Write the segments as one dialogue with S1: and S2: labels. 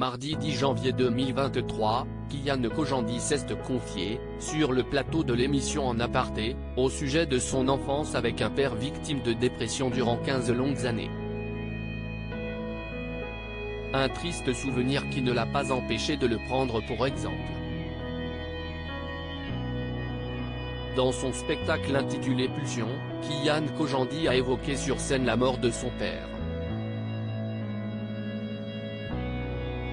S1: Mardi 10 janvier 2023, Kylian Kojandi s'est confié, sur le plateau de l'émission En Aparté, au sujet de son enfance avec un père victime de dépression durant 15 longues années. Un triste souvenir qui ne l'a pas empêché de le prendre pour exemple. Dans son spectacle intitulé Pulsion, Kylian Kojandi a évoqué sur scène la mort de son père.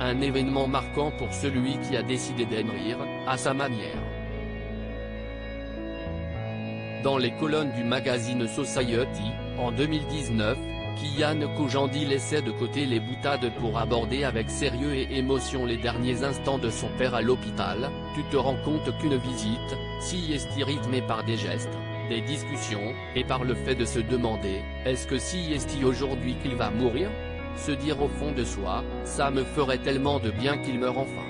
S1: Un événement marquant pour celui qui a décidé d'écrire, à sa manière. Dans les colonnes du magazine Society, en 2019, Kylian Kojandi laissait de côté les boutades pour aborder avec sérieux et émotion les derniers instants de son père à l'hôpital. Tu te rends compte qu'une visite, si est rythmée par des gestes, des discussions, et par le fait de se demander, est-ce que si est aujourd'hui qu'il va mourir ? Se dire au fond de soi, ça me ferait tellement de bien qu'il meure enfin.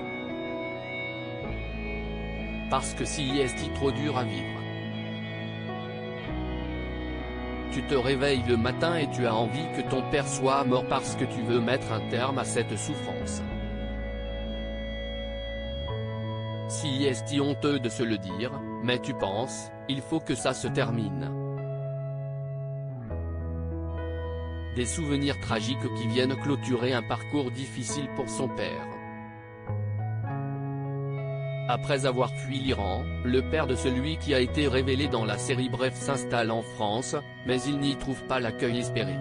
S1: Parce que si est trop dur à vivre. Tu te réveilles le matin et tu as envie que ton père soit mort parce que tu veux mettre un terme à cette souffrance. Si est honteux de se le dire, mais tu penses, il faut que ça se termine. Des souvenirs tragiques qui viennent clôturer un parcours difficile pour son père. Après avoir fui l'Iran, le père de celui qui a été révélé dans la série Bref s'installe en France, mais il n'y trouve pas l'accueil espéré.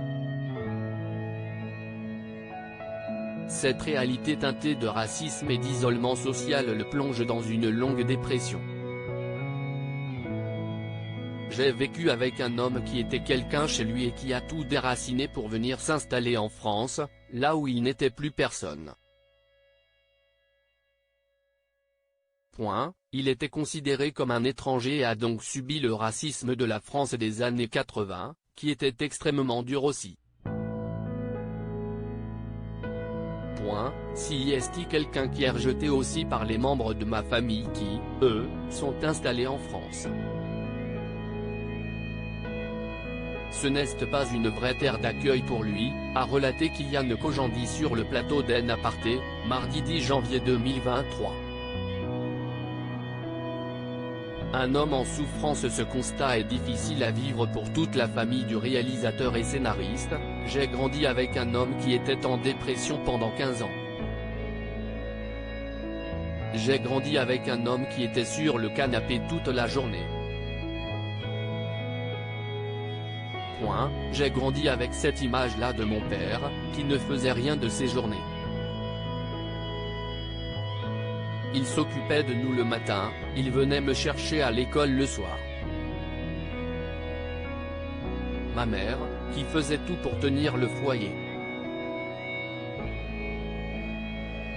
S1: Cette réalité teintée de racisme et d'isolement social le plonge dans une longue dépression. J'ai vécu avec un homme qui était quelqu'un chez lui et qui a tout déraciné pour venir s'installer en France, là où il n'était plus personne. Il était considéré comme un étranger et a donc subi le racisme de la France des années 80, qui était extrêmement dur aussi. Si est quelqu'un qui est rejeté aussi par les membres de ma famille qui, eux, sont installés en France. Ce n'est pas une vraie terre d'accueil pour lui, a relaté Kylian Kojandi sur le plateau d'En Aparté, mardi 10 janvier 2023. Un homme en souffrance. Ce constat est difficile à vivre pour toute la famille du réalisateur et scénariste. J'ai grandi avec un homme qui était en dépression pendant 15 ans. J'ai grandi avec un homme qui était sur le canapé toute la journée. J'ai grandi avec cette image-là de mon père, qui ne faisait rien de ses journées. Il s'occupait de nous le matin, il venait me chercher à l'école le soir. Ma mère, qui faisait tout pour tenir le foyer.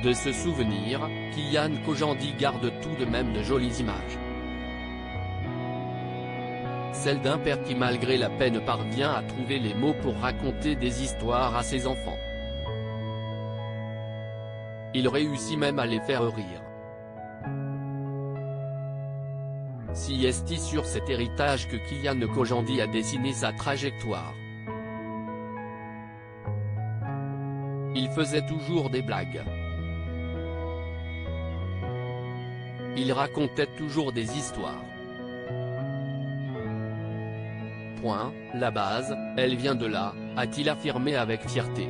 S1: De ce souvenir, Kylian Kojandi garde tout de même de jolies images. Celle d'un père qui malgré la peine parvient à trouver les mots pour raconter des histoires à ses enfants. Il réussit même à les faire rire. Si est sur cet héritage que Kylian Kojandi a dessiné sa trajectoire. Il faisait toujours des blagues. Il racontait toujours des histoires. La base, elle vient de là, a-t-il affirmé avec fierté.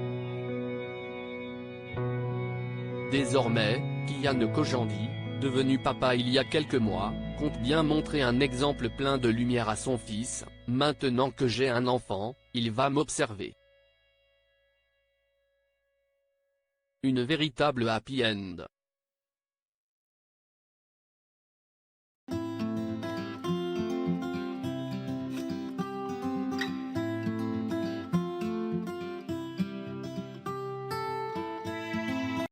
S1: Désormais, Kylian Kojandi, devenu papa il y a quelques mois, compte bien montrer un exemple plein de lumière à son fils. Maintenant que j'ai un enfant, il va m'observer. Une véritable happy end.